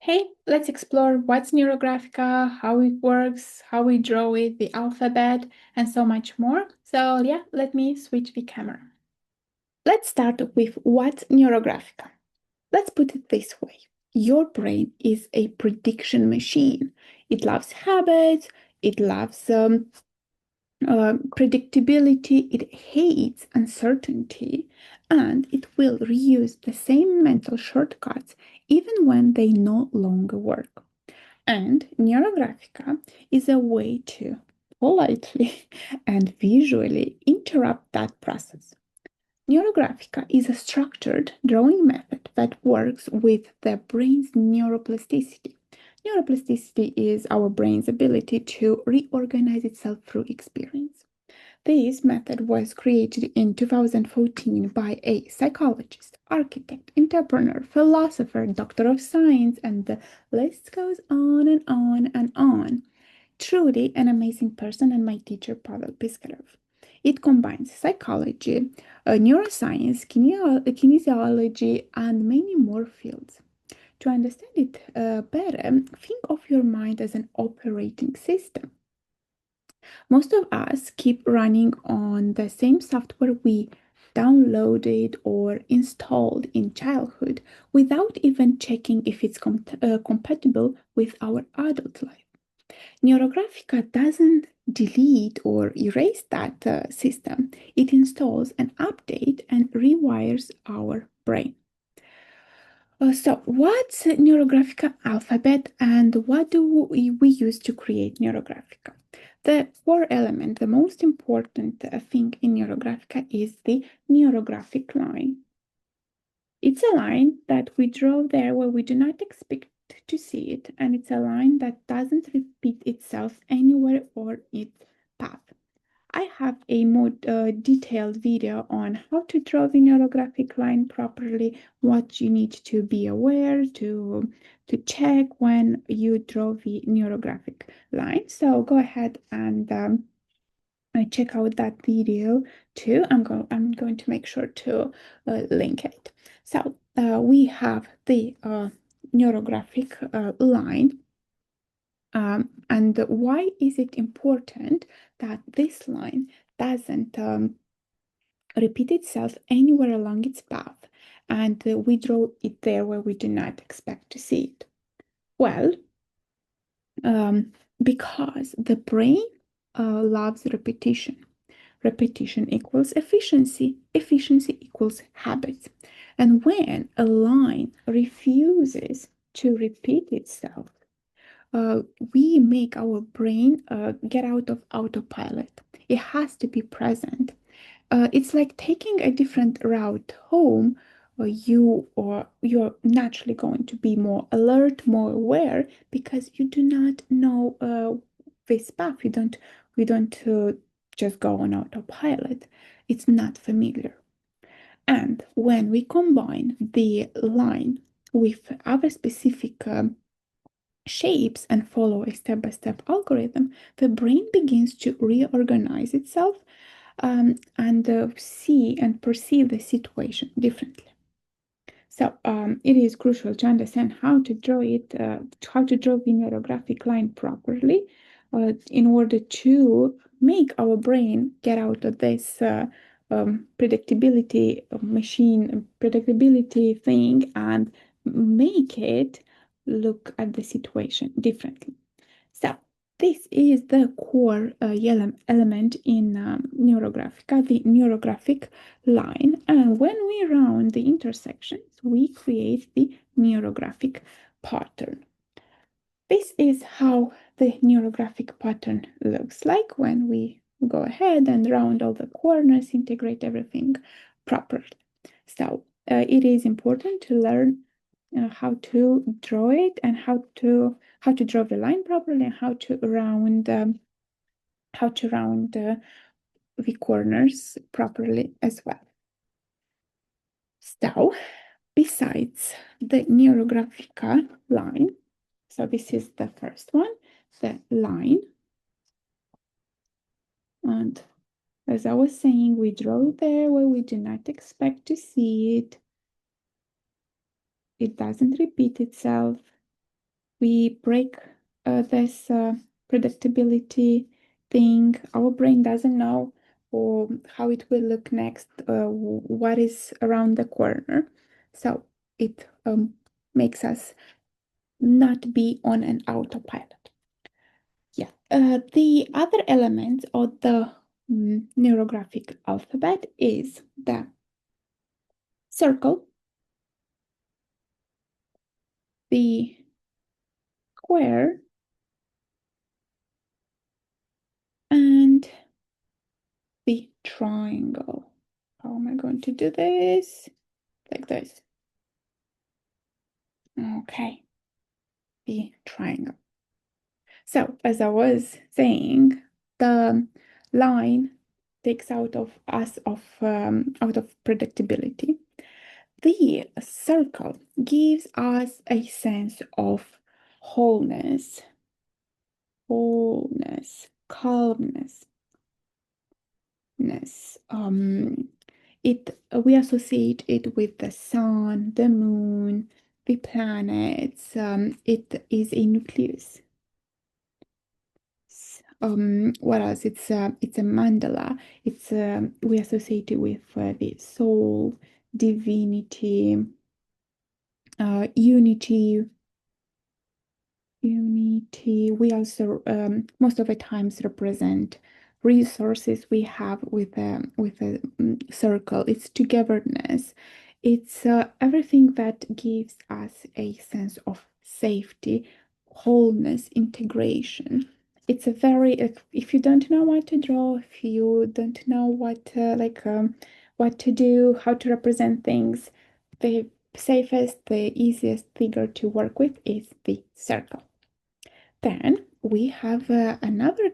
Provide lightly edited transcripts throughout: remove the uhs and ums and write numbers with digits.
Hey, let's explore what's Neurographica, how it works, how we draw it, the alphabet, and so much more. So yeah, let me switch the camera. Let's start with what's Neurographica. Let's put it this way. Your brain is a prediction machine. It loves habits, it loves predictability, it hates uncertainty, and it will reuse the same mental shortcuts even when they no longer work. And Neurographica is a way to politely and visually interrupt that process. Neurographica is a structured drawing method that works with the brain's neuroplasticity. Neuroplasticity is our brain's ability to reorganize itself through experience. This method was created in 2014 by a psychologist, architect, entrepreneur, philosopher, doctor of science, and the list goes on and on and on. Truly an amazing person, and my teacher, Pavel Piskarov. It combines psychology, neuroscience, kinesiology, and many more fields. To understand it better, think of your mind as an operating system. Most of us keep running on the same software we downloaded or installed in childhood without even checking if it's compatible with our adult life. Neurographica doesn't delete or erase that system. It installs an update and rewires our brain. So, what's Neurographica Alphabet and what do we use to create Neurographica? The core element, the most important thing in Neurographica is the neurographic line. It's a line that we draw there where we do not expect to see it, and it's a line that doesn't repeat itself anywhere on its path. I have a more detailed video on how to draw the neurographic line properly, what you need to be aware to check when you draw the neurographic line. So go ahead and check out that video too. I'm going to make sure to link it. So we have the neurographic line. And why is it important that this line doesn't repeat itself anywhere along its path and we draw it there where we do not expect to see it? Well, because the brain loves repetition. Repetition equals efficiency. Efficiency equals habits. And when a line refuses to repeat itself, we make our brain get out of autopilot. It has to be present. It's like taking a different route home. You're naturally going to be more alert, more aware because you do not know this path. We don't just go on autopilot. It's not familiar. And when we combine the line with other specific shapes and follow a step-by-step algorithm, the brain begins to reorganize itself and see and perceive the situation differently. So it is crucial to understand how to draw the neurographic line properly in order to make our brain get out of this predictability thing and make it look at the situation differently. So this is the core element in Neurographica, the neurographic line. And when we round the intersections, we create the neurographic pattern. This is how the neurographic pattern looks like when we go ahead and round all the corners, integrate everything properly. So it is important to learn how to draw it and how to draw the line properly and how to round the corners properly as well. So besides the Neurographica line, so this is the first one, the line, and as I was saying, we draw it there where we do not expect to see it. It doesn't repeat itself. we break this predictability thing. Our brain doesn't know or how it will look next, what is around the corner. So it makes us not be on an autopilot. Yeah. The other element of the neurographic alphabet is the circle, the square, and the triangle. How am I going to do this? Like this. Okay, the triangle. So as I was saying, the line takes out of us out of predictability. The circle gives us a sense of wholeness, calmness. We associate it with the sun, the moon, the planets. It is a nucleus. What else? It's a mandala. We associate it with the soul, divinity, unity. We also most of the times represent resources we have with a circle. It's togetherness. It's everything that gives us a sense of safety, wholeness, integration. It's a very if you don't know what to draw, if you don't know what to do, how to represent things, the safest, the easiest figure to work with is the circle. Then we have another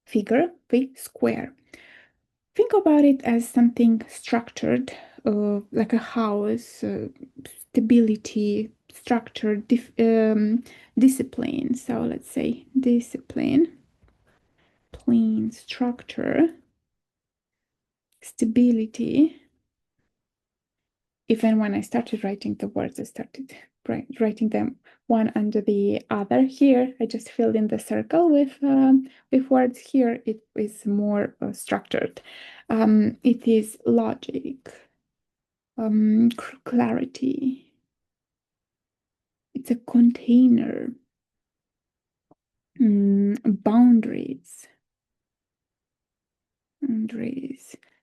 figure, the square. Think about it as something structured, like a house, stability, structure, discipline. So let's say discipline, plain structure, stability. Even when I started writing the words, I started writing them one under the other. Here, I just filled in the circle with words. Here, it is more structured. It is logic, clarity. It's a container, boundaries.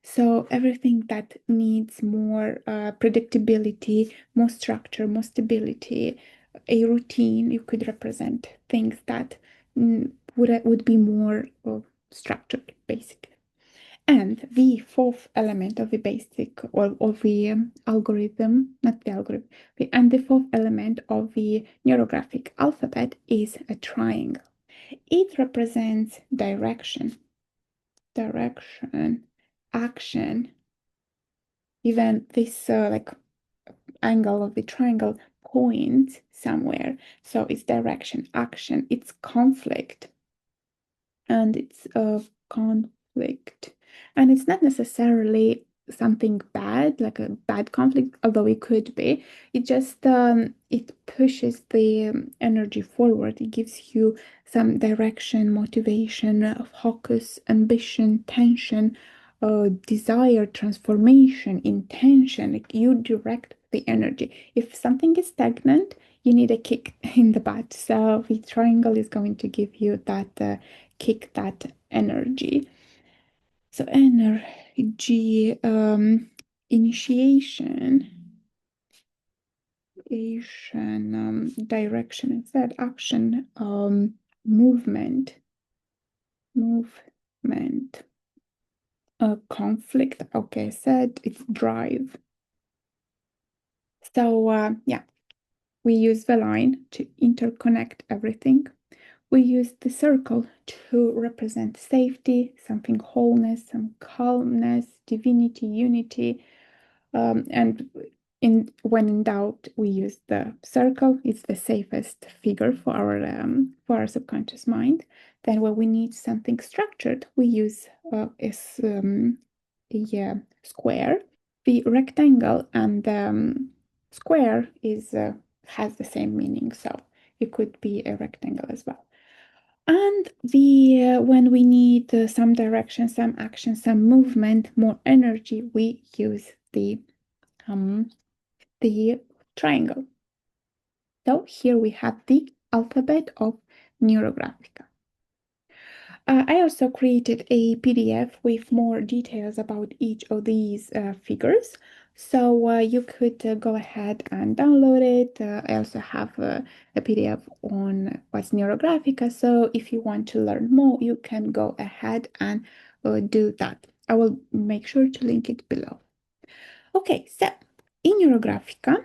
So everything that needs more predictability, more structure, more stability, a routine, you could represent things that would be more structured, basically. And the fourth element of the basic or of the algorithm, not the algorithm, and the fourth element of the neurographic alphabet is a triangle. It represents direction, action. Even this like angle of the triangle points somewhere. So it's direction, action, it's conflict. And it's a conflict. And it's not necessarily something bad, like a bad conflict, although it could be. It just it pushes the energy forward. It gives you some direction, motivation, focus, ambition, tension, desire, transformation, intention. Like you direct the energy. If something is stagnant, you need a kick in the butt. So the triangle is going to give you that kick, that energy. So energy, initiation, direction instead, action, movement, conflict. Okay, I said it's drive. So yeah, we use the line to interconnect everything. We use the circle to represent safety, something wholeness, some calmness, divinity, unity. And when in doubt, we use the circle. It's the safest figure for our subconscious mind. Then when we need something structured, we use a square. The rectangle and the square is has the same meaning, so it could be a rectangle as well. And the when we need some direction, some action, some movement, more energy, we use the triangle. So here we have the alphabet of Neurographica. I also created a PDF with more details about each of these figures. So you could go ahead and download it. I also have a PDF on what's Neurographica. So if you want to learn more, you can go ahead and do that. I will make sure to link it below. Okay, so in Neurographica,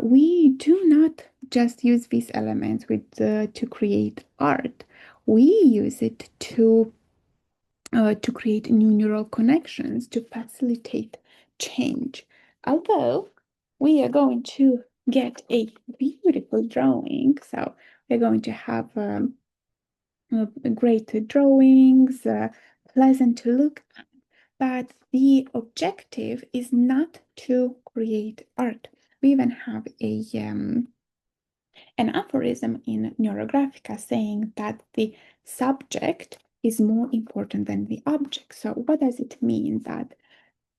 we do not just use these elements to create art. We use it to create new neural connections to facilitate change. Although we are going to get a beautiful drawing, so we're going to have great drawings, pleasant to look at, but the objective is not to create art. We even have an aphorism in Neurographica saying that the subject is more important than the object. So what does it mean? That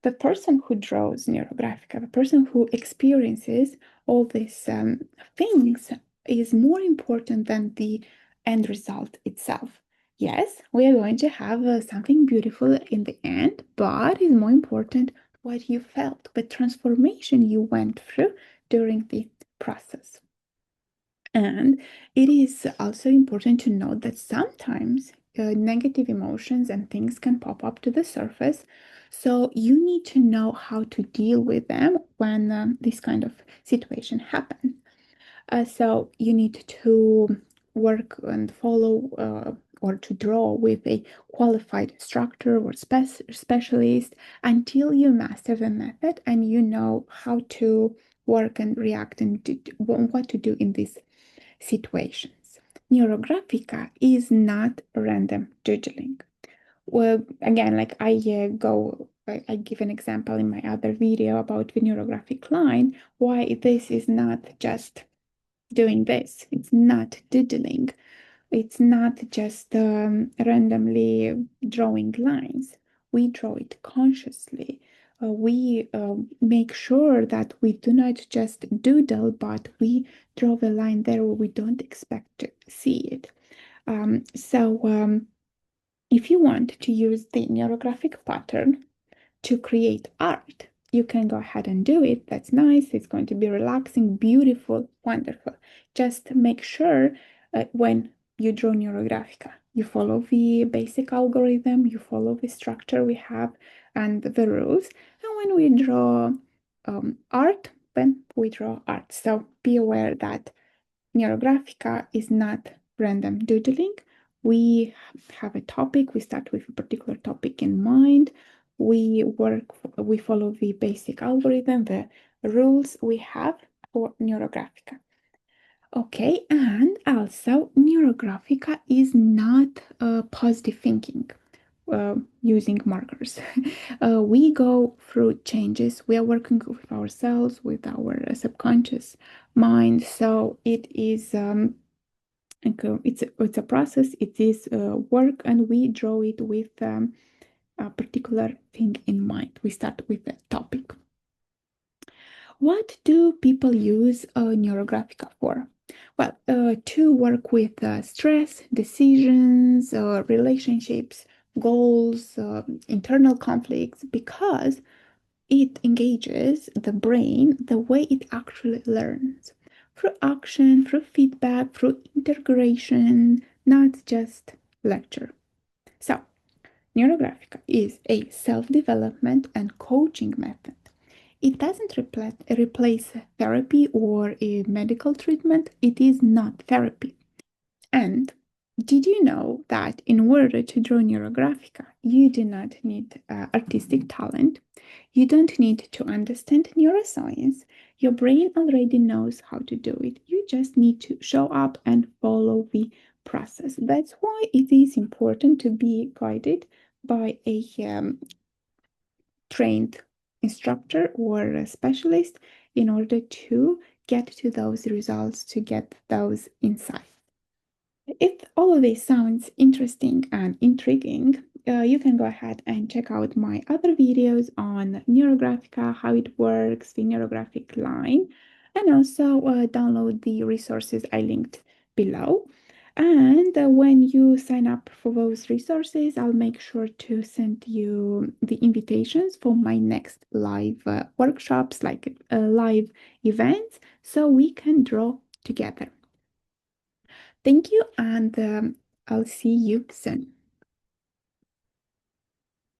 the person who draws Neurographica, the person who experiences all these things is more important than the end result itself. Yes, we are going to have something beautiful in the end, but it's more important what you felt, the transformation you went through during the process. And it is also important to note that sometimes negative emotions and things can pop up to the surface. So you need to know how to deal with them when this kind of situation happens. So you need to work and follow or to draw with a qualified instructor or specialist until you master the method and you know how to work and react and what to do in these situations. Neurographica is not random doodling. Well, again, like I give an example in my other video about the neurographic line, why this is not just doing this. It's not doodling. It's not just randomly drawing lines. We draw it consciously. We make sure that we do not just doodle, but we draw the line there where we don't expect to see it. So if you want to use the neurographic pattern to create art, you can go ahead and do it. That's nice. It's going to be relaxing, beautiful, wonderful. Just make sure when you draw Neurographica, you follow the basic algorithm, you follow the structure we have and the rules. And when we draw art, then we draw art. So be aware that Neurographica is not random doodling. We have a topic, we start with a particular topic in mind. We follow the basic algorithm, the rules we have for Neurographica. Okay, and also Neurographica is not positive thinking using markers. We go through changes. We are working with ourselves, with our subconscious mind. So it is it's a process. It is work, and we draw it with a particular thing in mind. We start with a topic. What do people use Neurographica for? Well, to work with stress, decisions, relationships, goals, internal conflicts, because it engages the brain the way it actually learns through action, through feedback, through integration, not just lecture. So, Neurographica is a self-development and coaching method. It doesn't replace therapy or a medical treatment. It is not therapy. And did you know that in order to draw Neurographica, you do not need artistic talent? You don't need to understand neuroscience. Your brain already knows how to do it. You just need to show up and follow the process. That's why it is important to be guided by a trained instructor or a specialist in order to get to those results, to get those insights. If all of this sounds interesting and intriguing, you can go ahead and check out my other videos on Neurographica, how it works, the neurographic line, and also download the resources I linked below. And when you sign up for those resources, I'll make sure to send you the invitations for my next live workshops, like live events, so we can draw together. Thank you, and I'll see you soon.